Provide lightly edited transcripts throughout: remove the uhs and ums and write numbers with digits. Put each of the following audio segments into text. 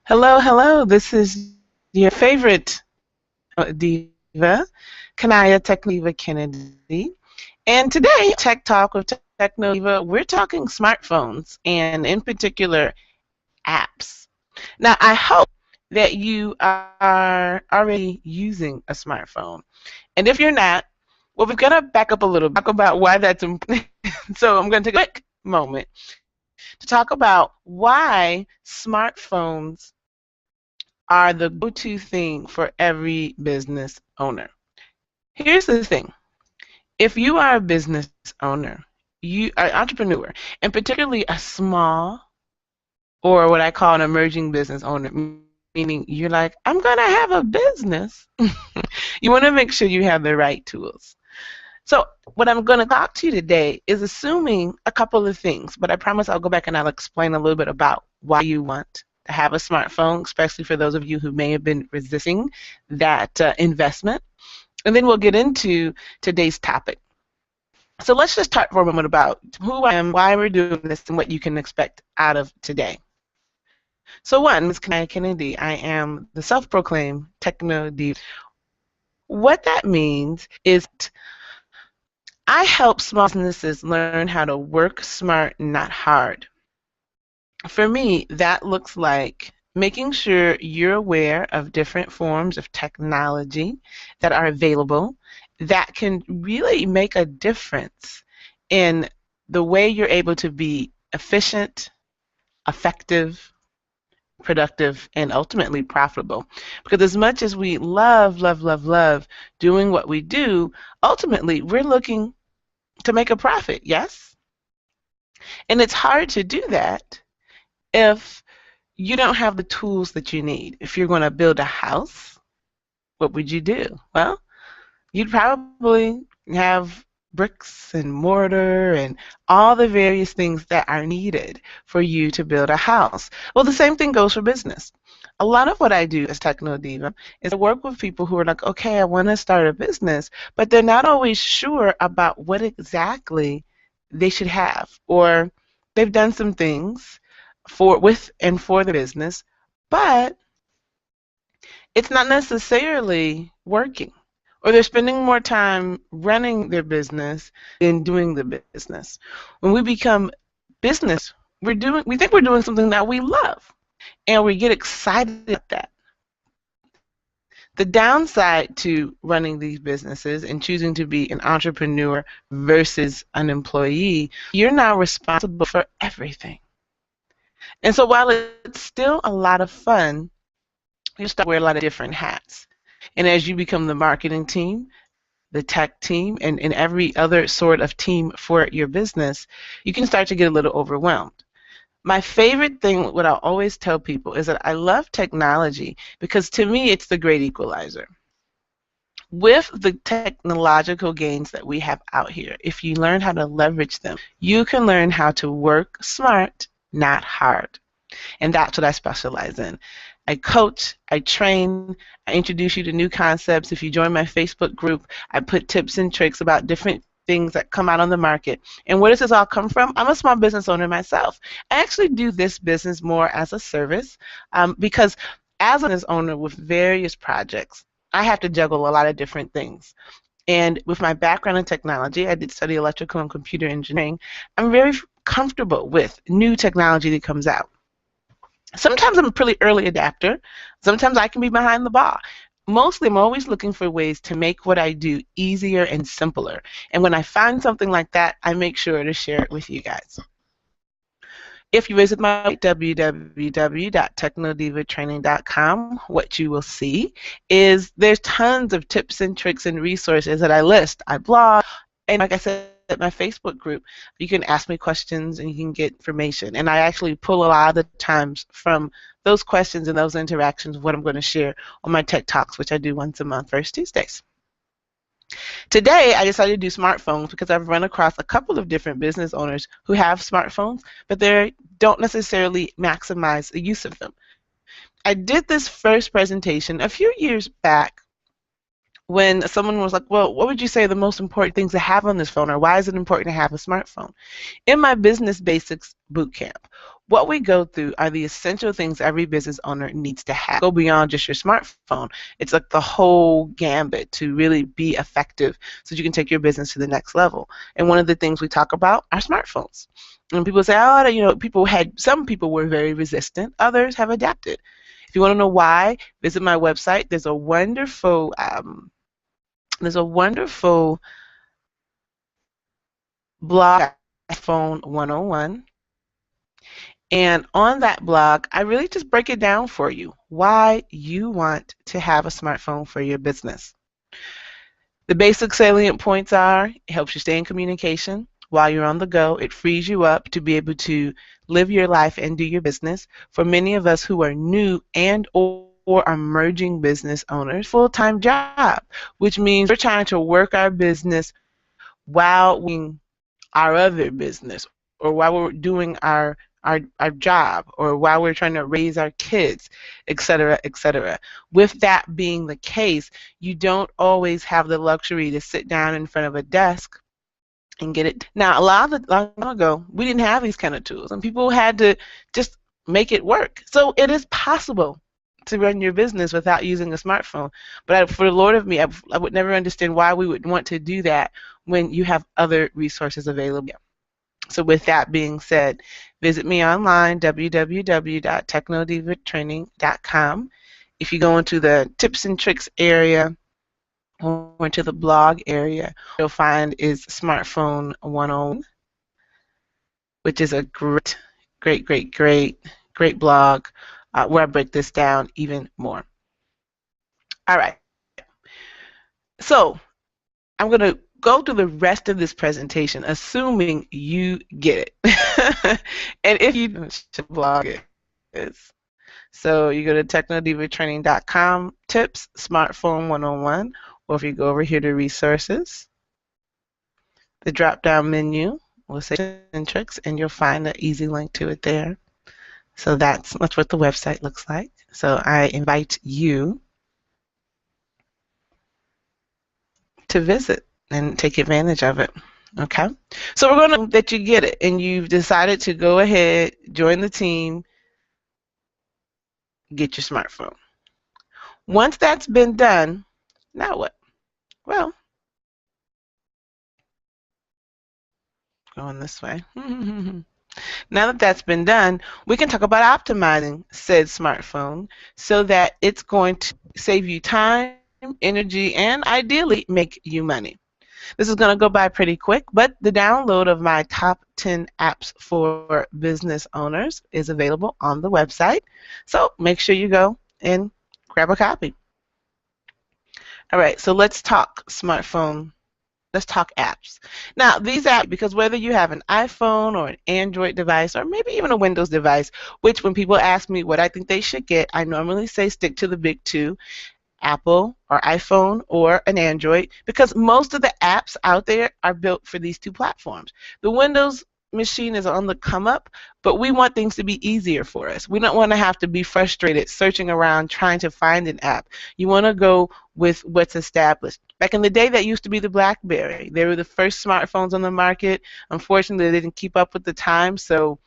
Hello, hello. This is your favorite diva, Kania TechnoDiva Kennedy. And today, Tech Talk with TechnoDiva, we're talking smartphones and in particular apps. Now, I hope that you are already using a smartphone. And if you're not, well, we're going to back up a little, talk about why that's important. So I'm going to take a quick moment to talk about why smartphones are the go-to thing for every business owner. Here's the thing. If you are a business owner, you are an entrepreneur, and particularly a small or what I call an emerging business owner, meaning you're like, I'm going to have a business. You want to make sure you have the right tools. So what I'm going to talk to you today is assuming a couple of things, but I promise I'll go back and I'll explain a little bit about why you want to have a smartphone, especially for those of you who may have been resisting that investment. And then we'll get into today's topic. So let's just talk for a moment about who I am, why we're doing this, and what you can expect out of today. So one, Ms. Kennedy, I am the self-proclaimed TechnoDiva. What that means is I help small businesses learn how to work smart, not hard. For me, that looks like making sure you're aware of different forms of technology that are available that can really make a difference in the way you're able to be efficient, effective, productive, and ultimately profitable. Because as much as we love doing what we do, ultimately we're looking to make a profit, yes? And it's hard to do that if you don't have the tools that you need. If you're going to build a house, what would you do? Well, you'd probably have bricks and mortar and all the various things that are needed for you to build a house. Well, the same thing goes for business. A lot of what I do as TechnoDiva is I work with people who are like, okay, I want to start a business, but they're not always sure about what exactly they should have, or they've done some things with and for the business, but it's not necessarily working, or they're spending more time running their business than doing the business. When we become business, we think we're doing something that we love, and we get excited about that. The downside to running these businesses and choosing to be an entrepreneur versus an employee, you're now responsible for everything. And so while it's still a lot of fun, you start to wear a lot of different hats. And as you become the marketing team, the tech team, and every other sort of team for your business, you can start to get a little overwhelmed. My favorite thing, what I always tell people, is that I love technology because to me it's the great equalizer. With the technological gains that we have out here, if you learn how to leverage them, you can learn how to work smart, not hard. And that's what I specialize in. I coach, I train, I introduce you to new concepts. If you join my Facebook group, I put tips and tricks about different things that come out on the market. And where does this all come from? I'm a small business owner myself. I actually do this business more as a service because as a business owner with various projects, I have to juggle a lot of different things. And with my background in technology, I did study electrical and computer engineering. I'm very comfortable with new technology that comes out. Sometimes I'm a pretty early adapter. Sometimes I can be behind the ball. Mostly, I'm always looking for ways to make what I do easier and simpler. And when I find something like that, I make sure to share it with you guys. If you visit my website, www.technodivatraining.com, what you will see is there's tons of tips and tricks and resources that I list. I blog, and like I said, at my Facebook group, you can ask me questions and you can get information. And I actually pull a lot of the times from those questions and those interactions what I'm going to share on my Tech Talks, which I do once a month, first Tuesdays. Today, I decided to do smartphones because I've run across a couple of different business owners who have smartphones, but they don't necessarily maximize the use of them. I did this first presentation a few years back when someone was like, well, what would you say are the most important things to have on this phone, or why is it important to have a smartphone? In my business basics bootcamp, what we go through are the essential things every business owner needs to have. Go beyond just your smartphone. It's like the whole gambit to really be effective so you can take your business to the next level. And one of the things we talk about are smartphones. And people say, oh, some people were very resistant, others have adapted. If you want to know why, visit my website. There's a wonderful blog, Phone 101. And on that blog, I really just break it down for you why you want to have a smartphone for your business. The basic salient points are it helps you stay in communication while you're on the go. It frees you up to be able to live your life and do your business. For many of us who are new and or emerging business owners, full-time job, which means we're trying to work our business while we our other business, or while we're doing our job, or while we're trying to raise our kids, etc., etc. With that being the case, you don't always have the luxury to sit down in front of a desk and get it. Now, a long time ago, we didn't have these kind of tools, and people had to just make it work. So it is possible to run your business without using a smartphone. But for the Lord of me, I would never understand why we would want to do that when you have other resources available. So with that being said, visit me online, www.technodivatraining.com. If you go into the tips and tricks area or into the blog area, you'll find is Smartphone 101, which is a great blog where I break this down even more. All right. So I'm going to go through the rest of this presentation, assuming you get it. And if you don't, blog it is. So you go to TechnoDivaTraining.com, tips, Smartphone 101, or if you go over here to resources, the drop-down menu will say tips and tricks, and you'll find an easy link to it there. So that's what the website looks like. So I invite you to visit and take advantage of it. Okay, so we're going to that you get it and you've decided to go ahead, join the team, get your smartphone. Once that's been done, now what? Well, going this way. Now that that's been done, we can talk about optimizing said smartphone so that it's going to save you time, energy, and ideally make you money. This is going to go by pretty quick, but the download of my top 10 apps for business owners is available on the website. So make sure you go and grab a copy. All right, so let's talk smartphone. Let's talk apps. Now, these apps, because whether you have an iPhone or an Android device or maybe even a Windows device, which when people ask me what I think they should get, I normally say stick to the big two. Apple or iPhone or an Android, because most of the apps out there are built for these two platforms. The Windows machine is on the come up, but we want things to be easier for us. We don't want to have to be frustrated searching around trying to find an app. You want to go with what's established. Back in the day, that used to be the BlackBerry. They were the first smartphones on the market. Unfortunately, they didn't keep up with the time, so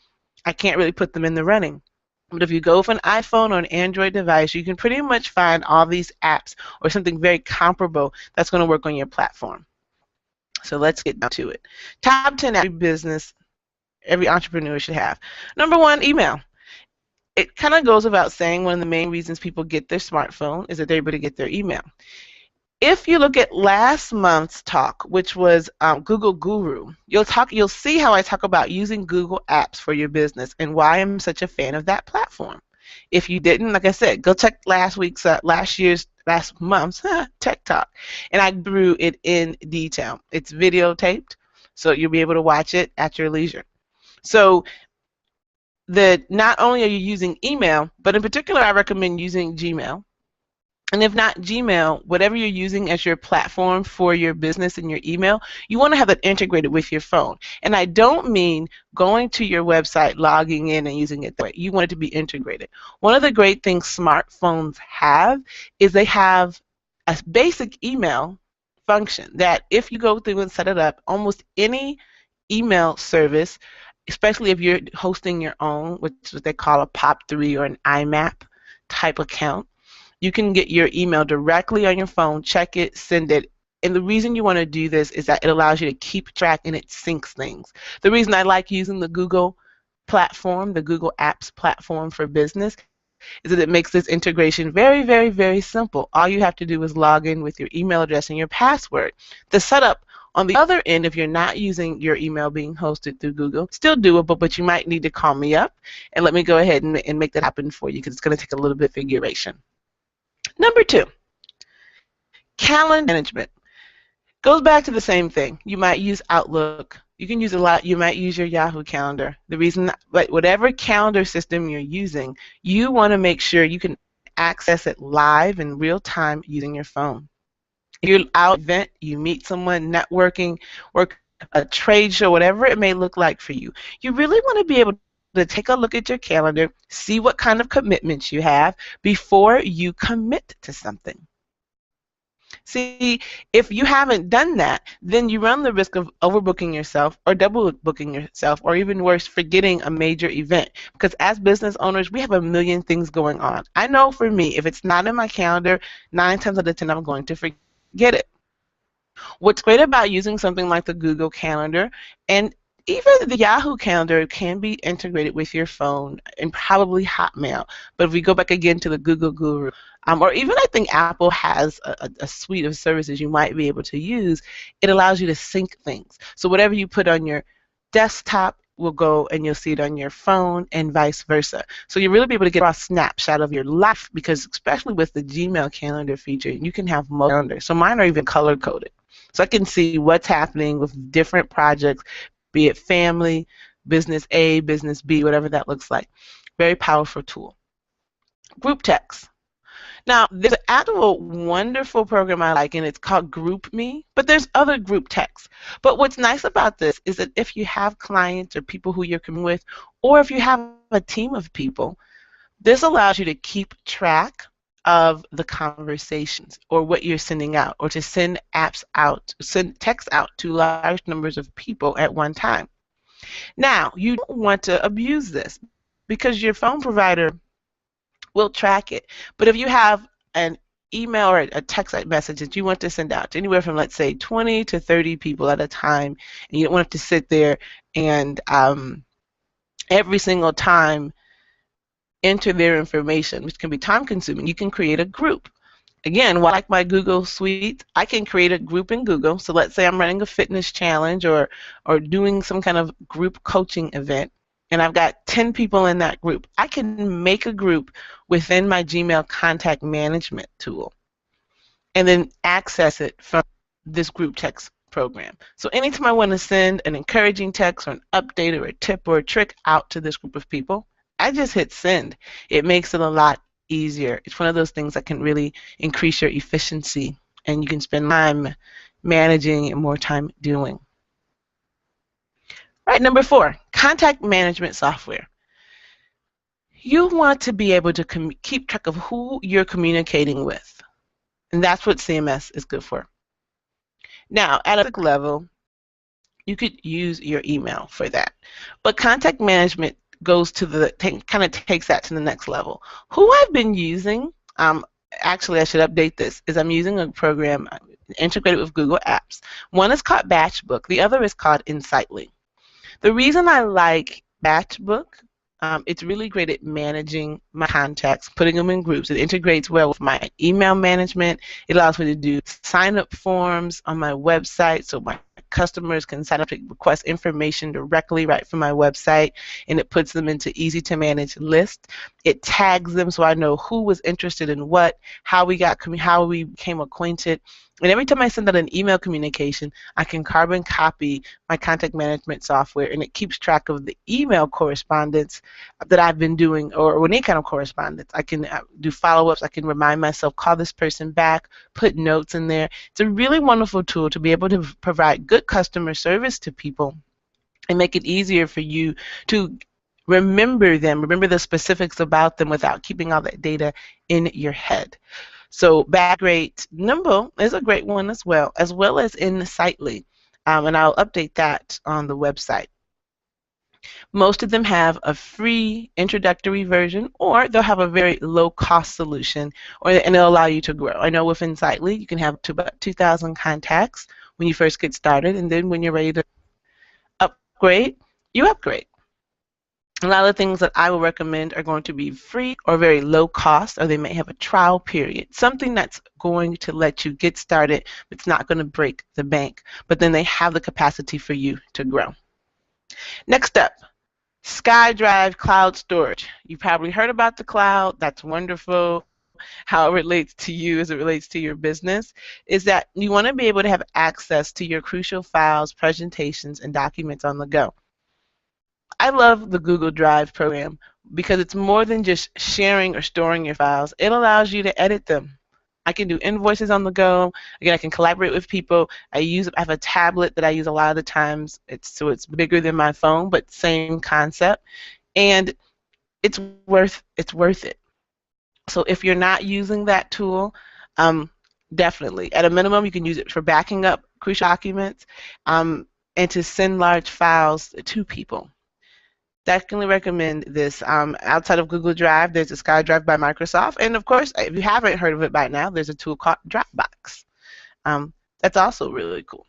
I can't really put them in the running. But if you go with an iPhone or an Android device, you can pretty much find all these apps or something very comparable that's going to work on your platform. So let's get down to it. Top 10 every business, every entrepreneur should have. Number one, email. It kind of goes without saying one of the main reasons people get their smartphone is that they're able to get their email. If you look at last month's talk, which was Google Guru, you'll see how I talk about using Google Apps for your business and why I'm such a fan of that platform. If you didn't, like I said, go check last month's Tech Talk, and I drew it in detail. It's videotaped, so you'll be able to watch it at your leisure. So not only are you using email, but in particular, I recommend using Gmail. And if not Gmail, whatever you're using as your platform for your business and your email, you want to have it integrated with your phone. And I don't mean going to your website, logging in, and using it that way. You want it to be integrated. One of the great things smartphones have is they have a basic email function that if you go through and set it up, almost any email service especially if you're hosting your own, which is what they call a POP3 or an IMAP type account. You can get your email directly on your phone, check it, send it. And the reason you want to do this is that it allows you to keep track and it syncs things. The reason I like using the Google platform, the Google Apps platform for business, is that it makes this integration very, very, very simple. All you have to do is log in with your email address and your password. The setup on the other end, if you're not using your email being hosted through Google, still doable, but you might need to call me up and let me go ahead and make that happen for you, because it's going to take a little bit of configuration. Number 2, calendar management. Goes back to the same thing. You might use Outlook. You can use a lot. You might use your Yahoo Calendar. The reason, but whatever calendar system you're using, you want to make sure you can access it live in real time using your phone. If you're out at an event, you meet someone, networking, or a trade show, whatever it may look like for you, you really want to be able to take a look at your calendar, see what kind of commitments you have before you commit to something. See, if you haven't done that, then you run the risk of overbooking yourself or double booking yourself, or even worse, forgetting a major event. Because as business owners, we have a million things going on. I know for me, if it's not in my calendar, 9 times out of 10, I'm going to forget it. What's great about using something like the Google Calendar, and even the Yahoo Calendar can be integrated with your phone and probably Hotmail. But if we go back again to the Google Guru, or even I think Apple has a suite of services you might be able to use, it allows you to sync things. So whatever you put on your desktop will go and you'll see it on your phone, and vice versa. So you'll really be able to get a snapshot of your life, because especially with the Gmail calendar feature, you can have multiple calendars. So mine are even color coded. So I can see what's happening with different projects, be it family, business A, business B, whatever that looks like. Very powerful tool. Group text. Now, there's an actual wonderful program I like, and it's called GroupMe, but there's other group texts. But what's nice about this is that if you have clients or people who you're coming with, or if you have a team of people, this allows you to keep track of the conversations or what you're sending out, or to send apps out, send text out to large numbers of people at one time. Now, you don't want to abuse this, because your phone provider will track it. But if you have an email or a text message that you want to send out to anywhere from, let's say, 20 to 30 people at a time, and you don't want to sit there and every single time enter their information, which can be time consuming, you can create a group. Again, like my Google Suite, I can create a group in Google. So let's say I'm running a fitness challenge or doing some kind of group coaching event, and I've got 10 people in that group. I can make a group within my Gmail contact management tool and then access it from this group text program. So anytime I want to send an encouraging text or an update or a tip or a trick out to this group of people, I just hit send. It makes it a lot easier. It's one of those things that can really increase your efficiency, and you can spend time managing and more time doing. Right, number 4, contact management software. You want to be able to keep track of who you're communicating with, and that's what CMS is good for. Now, at a level, you could use your email for that, but contact management goes to the kind of takes that to the next level. Who I've been using, actually I should update this, is I'm using a program integrated with Google Apps. One is called Batchbook, the other is called Insightly. The reason I like Batchbook, it's really great at managing my contacts, putting them in groups. It integrates well with my email management. It allows me to do sign-up forms on my website, so my customers can sign up to request information directly right from my website, and it puts them into easy-to-manage lists. It tags them so I know who was interested in what, how we became acquainted. And every time I send out an email communication, I can carbon copy my contact management software, and it keeps track of the email correspondence that I've been doing, or any kind of correspondence. I can do follow-ups. I can remind myself, call this person back, put notes in there. It's a really wonderful tool to be able to provide good customer service to people and make it easier for you to remember them, remember the specifics about them without keeping all that data in your head. So Backrate Nimble is a great one as well as Insightly, and I'll update that on the website. Most of them have a free introductory version, or they'll have a very low-cost solution, and it'll allow you to grow. I know with Insightly, you can have to about 2,000 contacts when you first get started, and then when you're ready to upgrade, you upgrade. A lot of the things that I will recommend are going to be free or very low cost, or they may have a trial period, something that's going to let you get started. It's not going to break the bank, but then they have the capacity for you to grow. Next up, SkyDrive Cloud Storage. You probably heard about the cloud. That's wonderful. How it relates to you as it relates to your business is that you want to be able to have access to your crucial files, presentations, and documents on the go. I love the Google Drive program because it's more than just sharing or storing your files. It allows you to edit them. I can do invoices on the go. Again, I can collaborate with people. I have a tablet that I use a lot of the times. It's bigger than my phone, but same concept. And it's worth it. So if you're not using that tool, definitely. At a minimum, you can use it for backing up crucial documents and to send large files to people. Definitely recommend this. Outside of Google Drive, there's a SkyDrive by Microsoft. And of course, if you haven't heard of it by now, there's a tool called Dropbox. That's also really cool.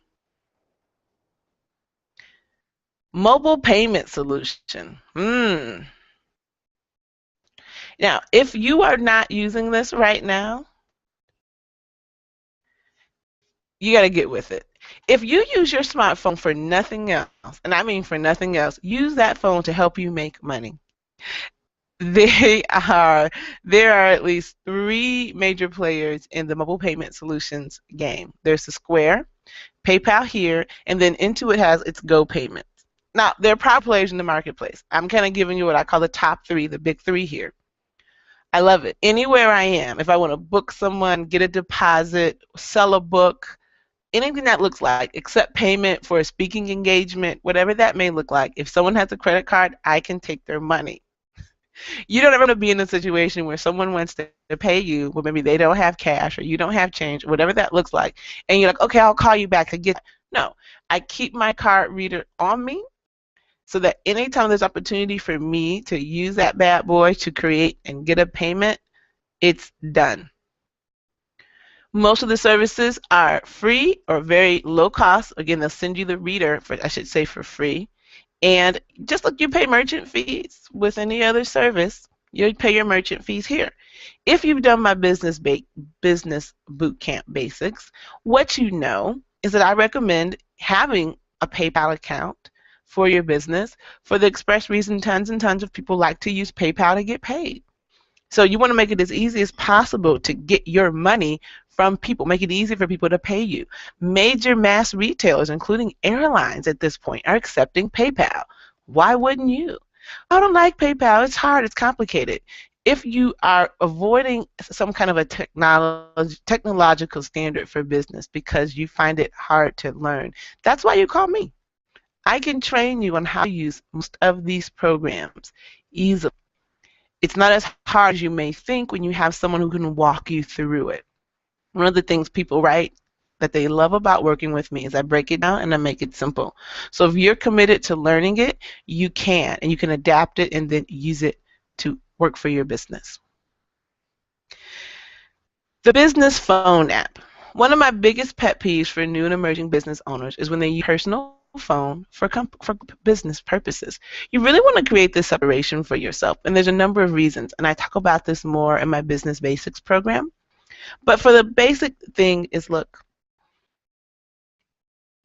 Mobile payment solution. Now, if you are not using this right now, you got to get with it. If you use your smartphone for nothing else, and I mean for nothing else, use that phone to help you make money. There are at least 3 major players in the mobile payment solutions game. There's the Square, PayPal here, and then Intuit has its Go Payments. Now, there are probably players in the marketplace. I'm kind of giving you what I call the top 3, the big 3 here. I love it. Anywhere I am, if I want to book someone, get a deposit, sell a book, anything that looks like, accept payment for a speaking engagement, whatever that may look like, if someone has a credit card, I can take their money. You don't ever want to be in a situation where someone wants to pay you, but maybe they don't have cash or you don't have change, whatever that looks like, and you're like, okay, I'll call you back to get. No, I keep my card reader on me so that anytime there's opportunity for me to use that bad boy to create and get a payment, it's done. Most of the services are free or very low cost. Again, they'll send you the reader, I should say, for free. And just like you pay merchant fees with any other service, you pay your merchant fees here. If you've done my business bootcamp basics, what you know is that I recommend having a PayPal account for your business for the express reason tons and tons of people like to use PayPal to get paid. So you want to make it as easy as possible to get your money from people. Make it easy for people to pay you. Major mass retailers, including airlines at this point, are accepting PayPal. Why wouldn't you? I don't like PayPal. It's hard. It's complicated. If you are avoiding some kind of a technological standard for business because you find it hard to learn, that's why you call me. I can train you on how to use most of these programs easily. It's not as hard as you may think when you have someone who can walk you through it. One of the things people write that they love about working with me is I break it down and I make it simple. So if you're committed to learning it, you can, and you can adapt it and then use it to work for your business. The business phone app. One of my biggest pet peeves for new and emerging business owners is when they use personal phone for business purposes. You really want to create this separation for yourself, and there's a number of reasons, and I talk about this more in my Business Basics program. But for the basic thing is, look,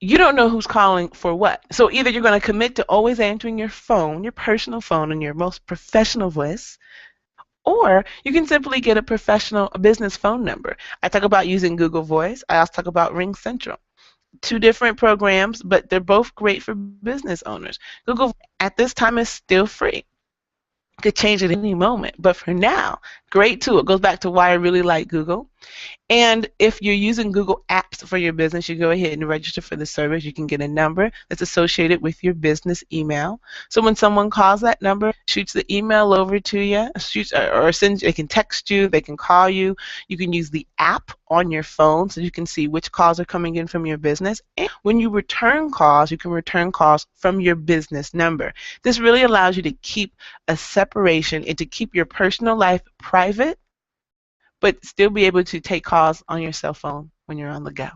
you don't know who's calling for what. So either you're going to commit to always answering your phone, your personal phone, in your most professional voice, or you can simply get a business phone number. I talk about using Google Voice. I also talk about Ring Central. 2 different programs, but they're both great for business owners. Google at this time is still free. You could change it at any moment, but for now, great tool. It goes back to why I really like Google. And if you're using Google Apps for your business, you go ahead and register for the service. You can get a number that's associated with your business email. So when someone calls that number, shoots the email over to you, or sends, they can text you, they can call you. You can use the app on your phone so you can see which calls are coming in from your business. And when you return calls, you can return calls from your business number. This really allows you to keep a separation and to keep your personal life private, but still be able to take calls on your cell phone when you're on the go.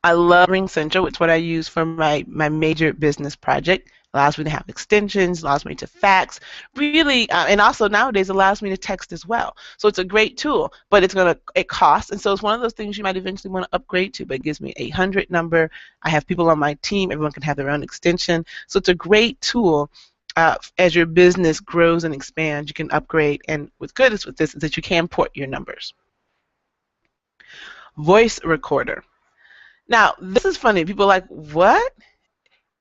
I love Ring Central. It's what I use for my major business project. Allows me to have extensions, allows me to fax, really, and also nowadays allows me to text as well. So it's a great tool, but it costs, and so it's one of those things you might eventually want to upgrade to, but it gives me an 800 number. I have people on my team, everyone can have their own extension. So it's a great tool. As your business grows and expands, you can upgrade, and what's good is with this is that you can port your numbers. Voice recorder. Now, this is funny. People are like, what?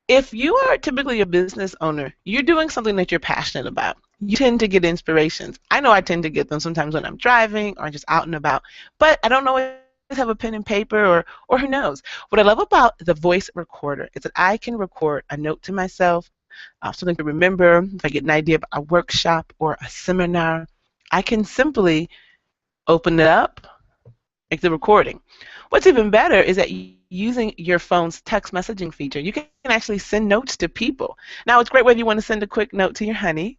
If you are typically a business owner, you're doing something that you're passionate about. You tend to get inspirations. I know I tend to get them sometimes when I'm driving or just out and about, but I don't always have a pen and paper, or who knows. What I love about the voice recorder is that I can record a note to myself, something to remember. If I get an idea about a workshop or a seminar, I can simply open it up, make the recording. What's even better is that using your phone's text messaging feature, you can actually send notes to people. Now, it's great whether you want to send a quick note to your honey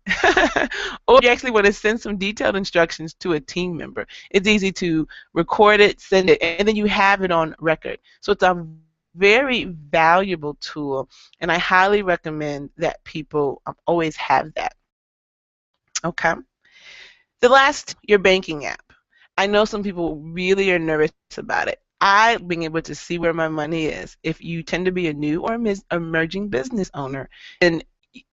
or you actually want to send some detailed instructions to a team member. It's easy to record it, send it, and then you have it on record. So it's a very valuable tool, and I highly recommend that people always have that. Okay. The last, your banking app. I know some people really are nervous about it. Being able to see where my money is. If you tend to be a new or emerging business owner, then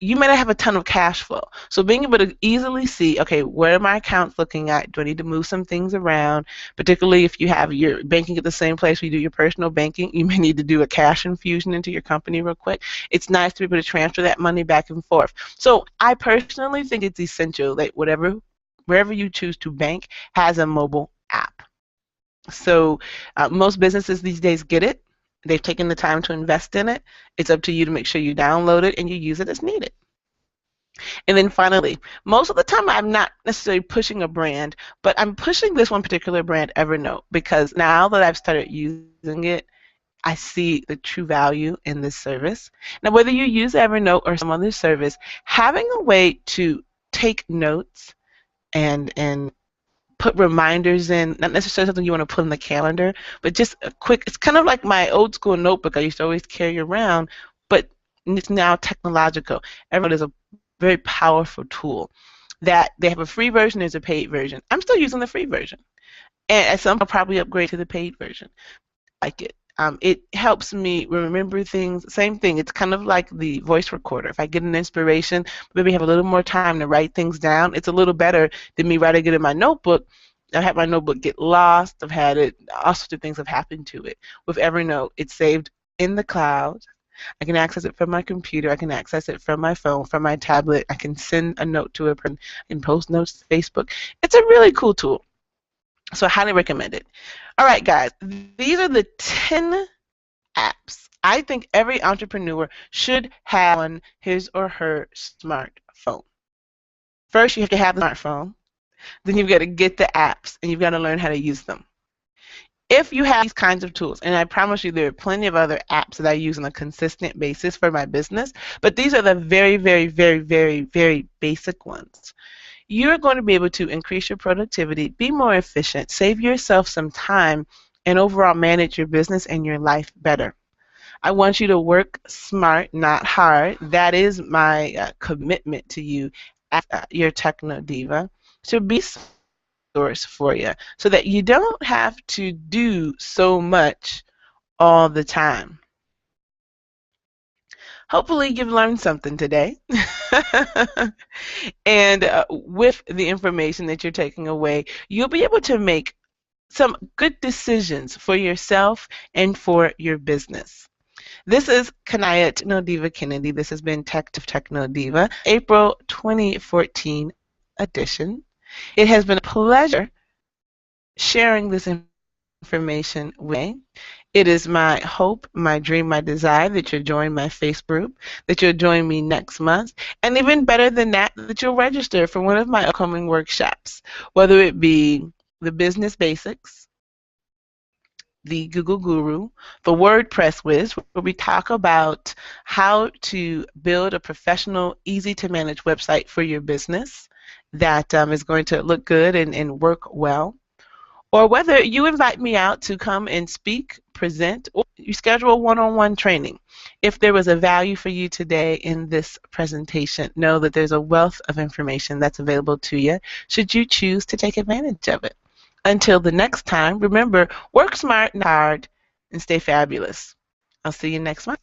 you may not have a ton of cash flow. So being able to easily see, okay, where are my accounts looking at? Do I need to move some things around? Particularly if you have your banking at the same place where you do your personal banking, you may need to do a cash infusion into your company real quick. It's nice to be able to transfer that money back and forth. So I personally think it's essential that wherever you choose to bank has a mobile app. So most businesses these days get it. They've taken the time to invest in it. It's up to you to make sure you download it and you use it as needed. And then finally, most of the time I'm not necessarily pushing a brand, but I'm pushing this one particular brand, Evernote, because now that I've started using it, I see the true value in this service. Now, whether you use Evernote or some other service, having a way to take notes and put reminders in, not necessarily something you want to put in the calendar, but just a quick, it's kind of like my old school notebook I used to always carry around, but it's now technological. Evernote is a very powerful tool that they have a free version, there's a paid version. I'm still using the free version. And at some point I'll probably upgrade to the paid version. I like it. It helps me remember things. Same thing. It's kind of like the voice recorder. If I get an inspiration, maybe have a little more time to write things down, it's a little better than me writing it in my notebook. I've had my notebook get lost. I've had it. All sorts of things have happened to it. With Evernote, it's saved in the cloud. I can access it from my computer. I can access it from my phone, from my tablet. I can send a note to a person. I can post notes to Facebook. It's a really cool tool. So I highly recommend it. All right, guys, these are the 10 apps I think every entrepreneur should have on his or her smartphone. First, you have to have the smartphone. Then you've got to get the apps, and you've got to learn how to use them. If you have these kinds of tools, and I promise you there are plenty of other apps that I use on a consistent basis for my business, but these are the very, very, very, very, very basic ones. You're going to be able to increase your productivity, be more efficient, save yourself some time, and overall manage your business and your life better. I want you to work smart, not hard. That is my commitment to you as your TechnoDiva, to be a source for you so that you don't have to do so much all the time. Hopefully you've learned something today. And with the information that you're taking away, you'll be able to make some good decisions for yourself and for your business. This is Kania TechnoDiva Kennedy. This has been TechnoDiva, April 2014 edition. It has been a pleasure sharing this information with me. It is my hope, my dream, my desire that you'll join my Facebook group, that you'll join me next month, and even better than that, that you'll register for one of my upcoming workshops, whether it be the business basics, the Google Guru, the WordPress Whiz, where we talk about how to build a professional, easy to manage website for your business that is going to look good and work well. Or whether you invite me out to come and speak, present, or you schedule a one-on-one training. If there was a value for you today in this presentation, know that there's a wealth of information that's available to you should you choose to take advantage of it. Until the next time, remember, work smart, not hard, and stay fabulous. I'll see you next month.